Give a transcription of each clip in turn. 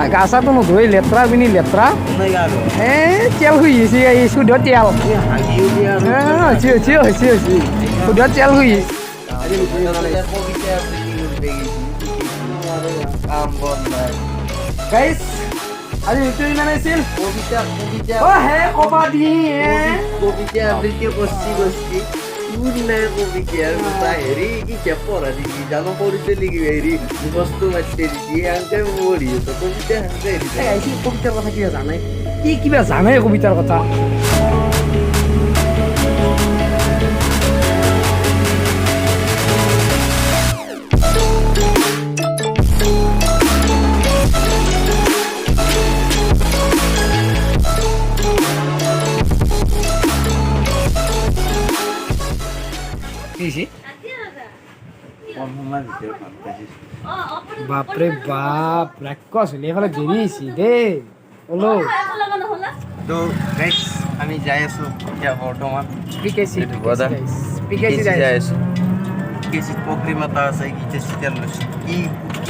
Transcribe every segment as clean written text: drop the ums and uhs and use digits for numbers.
গাছা তো নধুই লেত্ৰা পিনি লেত্ৰা তেল শুই গৈছে এই শুদ্ধ তেল হৈছে শুদ্ধ তেল শুই গাইছ আজি এইটো ইমান আছিল অ হে কবা দি কবিতা আবৃত্তি করছি নাই কবিতা আর হেরি কি পড়া দিবি জানো পড়িতে লিখি হেরি বস্তু মারতে দিবি আঙ্কে বলি তো কবিতা হাতে কবিতাৰ কথা কিবা জানে কি কিবা জানে কবিতাৰ কথা বাপৰে বাপ ৰাক্ষস এফালে দেৰি হয়েছি দে হলো তো গাইস আমি যাই আছো এতিয়া বৰ্তমান পিকেসি যাই আছো পিকেসি প্ৰগ্ৰেম এটা আছে গীতে চিতেল লৈছো কি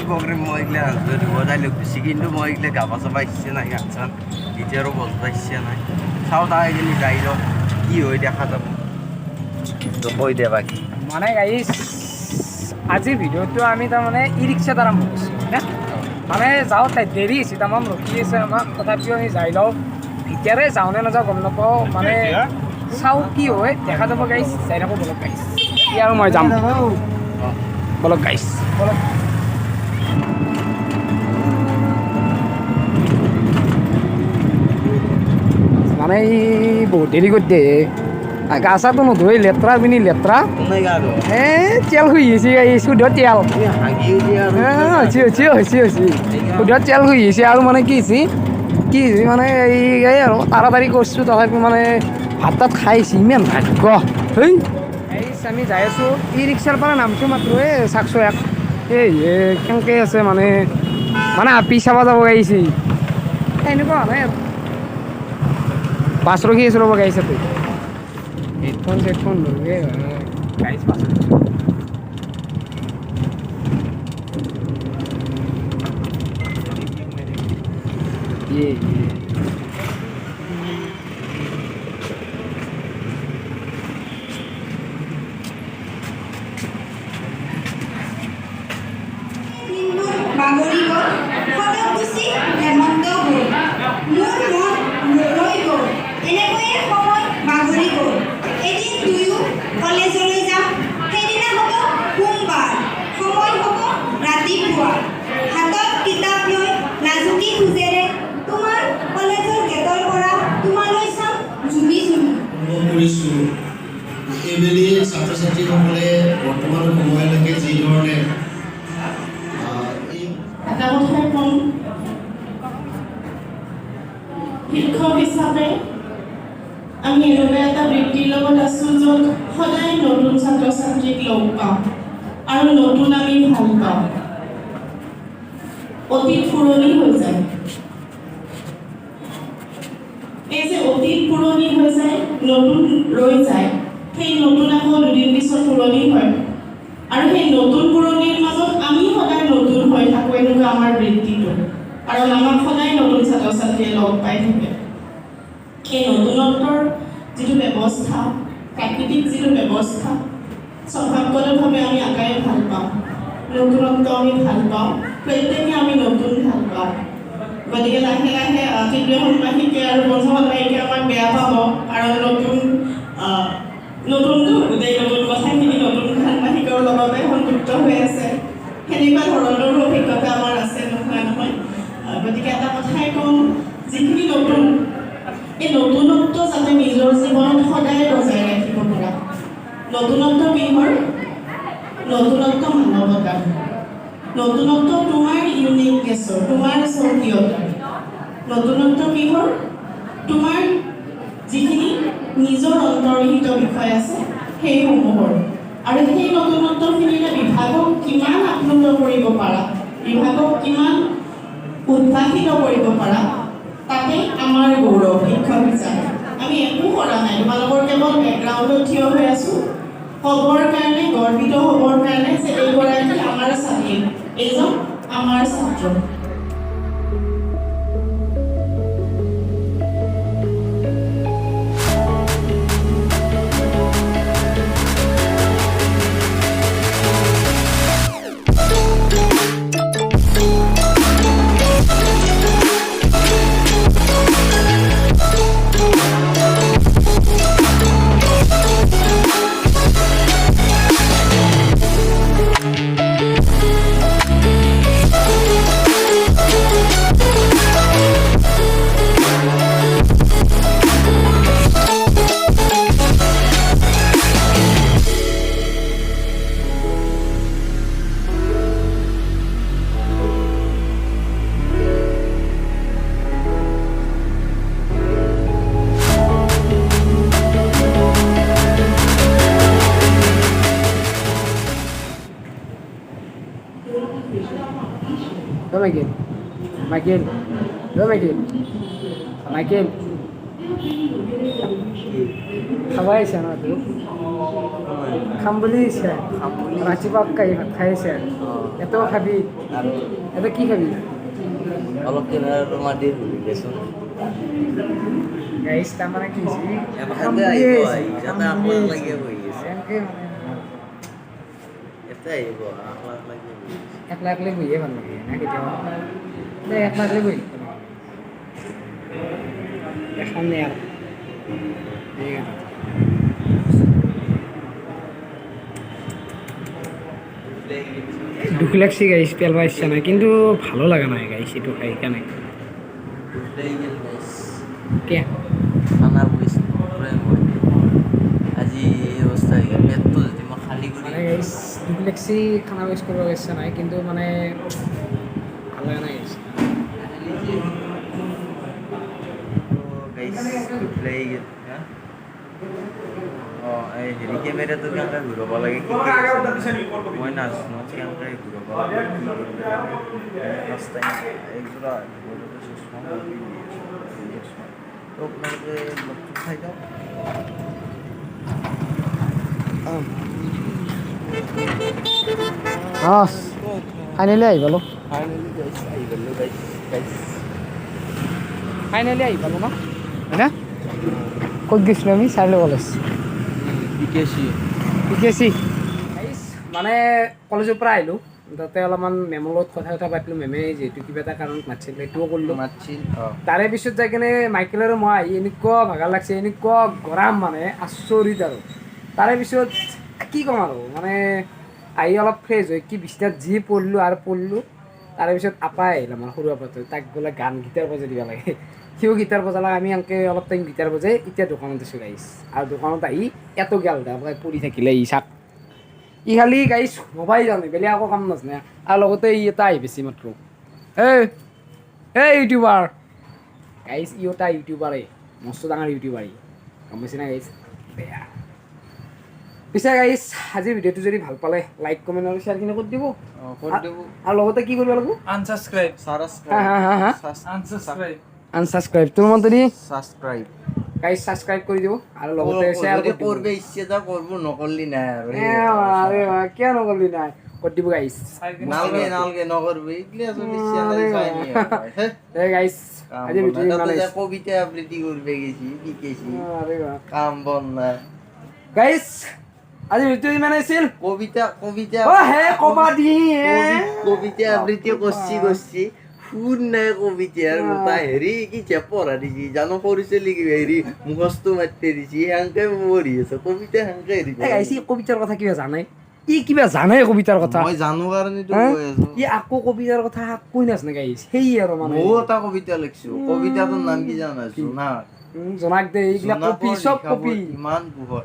প্ৰগ্ৰেম মই এইগিলা নাজানো বজাই লৈ গৈছি কিন্তু মই এইগিলা গাবা চাবা ইচ্ছে নাই গান চান গীতেৰো বজবা ইচ্ছে নাই চাওঁ তাৰ এইখিনি যাই লওঁ কি হয় দেখা যাব তো কৈ দে বাকী মানে গাইছ আজিৰ ভিডিঅ'টো আমি তাৰমানে ই ৰিক্সাত আৰম্ভ কৰিছোঁ না মানে যাওঁতে দেৰি হৈছে তামাম ৰখি আছে আমাক তথাপিও আমি যাই লওঁ ভিতৰে যাওঁ নে নাযাওঁ গম নাপাওঁ মানে চাওঁ কি হয় দেখা যাব গাইছ যাই থাকোঁ বলক গাইছ ই আৰু মই যাম বলক গাইছ বলক মানে ই বহুত দেৰি কৰি দিয়ে গাছা তো নধুই লেত্ৰা পিনি লেত্ৰা তেল শুই গৈছে এই শুদ্ধ তেল হৈছে শুদ্ধ তেল শুই গৈছে আৰু মানে কি হৈছে মানে এই আৰু তাড়াতাড়ি কৰিছোঁ তথাপি মানে ভাত তাত খাইছে ইমান ভাগ্য হেই আমি যাই আছোঁ ই ৰিক্সাৰ পৰা নামছোঁ মাত্ৰ এই চাকছোঁ এক এই কেনেকৈ আছে মানে আপি চাব যাব গাইছে এনেকুৱা হোৱা নাই আৰু বাছ ৰখি আছোঁ ৰ'ব গাইছে তই হেডফোন চেডফোন লগে গাইছ পাছ বাগৰি গ'ল ফটকগুচি হেমন্ত গ'ল মোৰ মন ৰৈ গ'ল এনেকৈয়ে সময় বাগৰি গ'ল এদিন দুয়ো কলেজলৈ যাম সেইদিনা হ'ব সোমবাৰ সময় হ'ব ৰাতিপুৱা হাতত কিতাপ লৈ লাজুকী খোজেৰে তোমাৰ কলেজৰ গেটৰ পৰা তোমালৈ চাম জুমি কৰিছোঁ এইবেলি ছাত্ৰ ছাত্ৰীসকলে বৰ্তমান সময়লৈকে যিধৰণে এটা কথাই ক'ম শিক্ষক হিচাপে আমি এনেকুৱা এটা বৃত্তিৰ লগত আছোঁ য'ত সদায় নতুন ছাত্ৰ ছাত্ৰীক লগ পাওঁ আৰু নতুন আমি ভাল পাওঁ অতীত পুৰণি হৈ যায় এই যে অতীত পুৰণি হৈ যায় নতুন ৰৈ যায় সেই নতুন আকৌ দুদিন পিছত পুৰণি হয় আৰু সেই নতুন পুৰণিৰ মাজত আমি সদায় নতুন হৈ থাকোঁ এনেকুৱা আমাৰ বৃত্তিটো আৰু আমাক সদায় নতুন ছাত্ৰ ছাত্ৰীয়ে লগ পাই থাকে এই নতুনত্বৰ যিটো ব্যৱস্থা প্ৰাকৃতিক যিটো ব্যৱস্থা স্বভাৱগতভাৱে আমি আটাই ভাল পাওঁ নতুনত্ব আমি ভাল পাওঁ প্ৰত্যেকে আমি নতুন ভাল পাওঁ গতিকে লাহে লাহে তৃতীয় ষাণ্মাসিকে আৰু পঞ্চম ষাণ্মাসিকে আমাক বেয়া পাব কাৰণ নতুনটো গোটেই নতুন কথাখিনি নতুন ষাণ্মাসিকৰ লগতে সংযুক্ত হৈ আছে সেনেকুৱা ধৰণৰো অভিজ্ঞতা আমাৰ আছে নহয় গতিকে এটা কথাই ক'ম যিখিনি নতুন এই নতুনত্ব যাতে নিজৰ জীৱনত সদায় বজাই ৰাখিব পৰা নতুনত্ব কিহৰ নতুনত্ব মানৱতা নতুনত্ব তোমাৰ ইউনিকনেছৰ তোমাৰ স্বকীয়তা নতুনত্ব কিহৰ তোমাৰ যিখিনি নিজৰ অন্তৰ্নিহিত বিষয় আছে সেইসমূহৰ আৰু সেই নতুনত্বখিনিৰে বিভাগক কিমান আপ্লুত কৰিব পাৰা বিভাগক কিমান উদ্ভাসিত কৰিব পাৰা তাতে আমাৰ গৌৰৱ শিক্ষক হিচাপে আমি একো কৰা নাই তোমালোকৰ কেৱল বেকগ্ৰাউণ্ডত থিয় হৈ আছোঁ হ'বৰ কাৰণে গৰ্বিত হ'বৰ কাৰণে যে এইগৰাকী আমাৰ ছাত্ৰী এইজন আমাৰ ছাত্ৰ মাইকেল মাইকেল মাইকেল মাইকেল খাবাই আহিছে ন তোৰ খাম বুলি আহিছে ৰাতিপুৱা খাই আহিছে এটাও খাবি আৰু এটা কি খাবি অলপ দিনৰ আৰু মাতি দেচোন গাইছ তাৰমানে কি হৈছে খাম এতে বুলি আহিব আহিছে ইয়াতে আমাক লাগে বহি আছে এনেকৈ মানে এতে আহিব আমাক লাগে বহি আছে একলা একলাই বহিয়ে ভাল লাগে না কেতিয়াবা একলা একলাই বহি এখন নে আৰু ঠিক আছে দুখ লাগছে গাইছ পেলবা ইচ্ছা নাই কিন্তু ভালো লাগা নাই গাইছ এইটো খাই কাৰণে কিয় খানাৰ পইচা আজি এই অৱস্থা পেটটো যদি মই খালী কৰি মানে গাইছ দুখ লাগছি খানা ৱেষ্ট কৰিব ইচ্ছা নাই কিন্তু মানে ভাল লাগা নাই গাইছ এই হেৰি কেমেৰাটো কেনেকৈ ঘূৰাব লাগে মই নাজানো কেনেকৈ ঘূৰাব লাগে একযোৰা চশমা তো আপোনালোকে ব্লগটো চাই যাওক ফাইনেলি আহি পালোঁ ফাইনেলি গাইছ আহি গ'লোঁ গাইছ ফাইনেলি আহি পালোঁ ন হয়নে ক'ত গৈছিলোঁ আমি চাৰ্লে কলেজ শিকেছি মানে কলেজৰ পৰা আহিলোঁ তাতে অলপমান মেমৰ লগত কথা পাতিলোঁ মেমে যিহেতু কিবা এটা কাৰণত মাতিছিল সেইটোও কৰিলোঁ মাতছিল তাৰে পিছত যাই কিনে মাইকেল আৰু মই আহি এনেকুৱা ভাগৰ লাগছে এনেকুৱা গৰম মানে আচৰিত আৰু তাৰে পিছত কি ক'ম আৰু মানে আহি অলপ ফ্ৰেছ হৈ কি বিচনাত যি পঢ়িলোঁ আৰু পঢ়িলোঁ তাৰে পিছত আপাই আহিল আমাৰ সৰু আপাটো তাক বোলে গান গীটাৰ বজাই দিব লাগে সিও গীটাৰ বজালে আমি এনেকৈ অলপ টাইম গীটাৰ বজাই এতিয়া দোকানত আছোঁ গাইছ আৰু দোকানত আহি এত গেল তাৰপৰা পৰি থাকিলে ই চাক ই খালি গাইছ মোবাইল জানে বেলেগ একো কাম নাজানে আৰু লগতে ই এটা আহি বেছি মাত্ৰ এই ইউটিউবাৰ গাইছ ই এটা ইউটিউবাৰে মস্ত ডাঙৰ ইউটিউবাৰ ই গম পাইছে না গাইছ বেয়া পিছে গাইছ আজিৰ ভিডিঅ'টো যদি ভাল পালে লাইক কমেণ্ট আৰু শ্বেয়াৰখিনি কৰি দিব আৰু লগতে কি কৰিব লাগিব Unsubscribe. আনছাবস্ক্ৰাইব তোৰ মতে দি সাবস্ক্ৰাইব গাইছ ছাবস্ক্ৰাইব কৰি দিব আৰু লগতে শ্বেয়াৰ কৰি দিব কৰবে ইচ্ছে যা কৰবো নকৰলি না আৰ আৰে কিয় নকৰলি নাই কৰি দিব গাইছ নালগে নালগে নকৰবে ইগলি আসলে চ্যানেল চাইনি গাইছ আজিৰ ভিডিঅ' মানে কবিতা আবৃত্তি কৰবে গেছি শিখেছি আৰে কাম বন না গাইছ আজিৰ ভিডিঅ' ইমান আছিল কবিতা কবিতা অ হে কবা দি কবিতা আবৃত্তি করছি শুন নাই কবিতার মোটা হেৰি কি পঢ়া দিছি জানো কৰিছিলি কি হেৰি মুখস্থ মাতি দিছি হেংকে মৰি আছে কবিতা হেংকে হেৰি গাইছ ই কবিতাৰ কথা কিবা জানে ই কিবা জানে কবিতাৰ কথা মই জানো কাৰণেতো হা? কৈ আছো ই আকৌ কবিতাৰ কথা কৈ নাজানে গাইছ সেই আৰু মানে ময়ো এটা কবিতা লিখছো কবিতাটোৰ নাম কি জানা জোনাক জনাক দে এইগিলা কপি চব কপি ইমান পোহৰ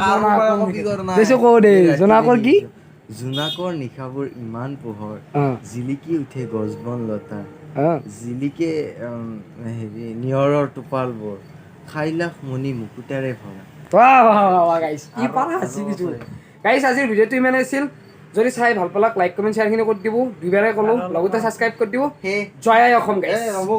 কাৰোবাৰ কপি কৰ নাই দেছো কওঁ দে জোনাকৰ কি জোনাকৰ নিশাবোৰ ইমান পোহৰ জিলিকি উঠে গছ বন লতা জিলিকে হেৰি নিয়ৰৰ টোপালবোৰ খাইলাখ মণি মুকুতাৰে ভৰা গাইছ ই পাৰা হাঁচি কিছু গাইছ আজিৰ ভিডিঅ'টো ইমানে আছিল যদি চাই ভাল পালাক লাইক কমেণ্ট শ্বেয়াৰখিনি কৰি দিব দুইবাৰে ক'লোঁ লগতে ছাবস্ক্ৰাইব কৰি দিব হে জয় আই অসম গাইছ হ'ব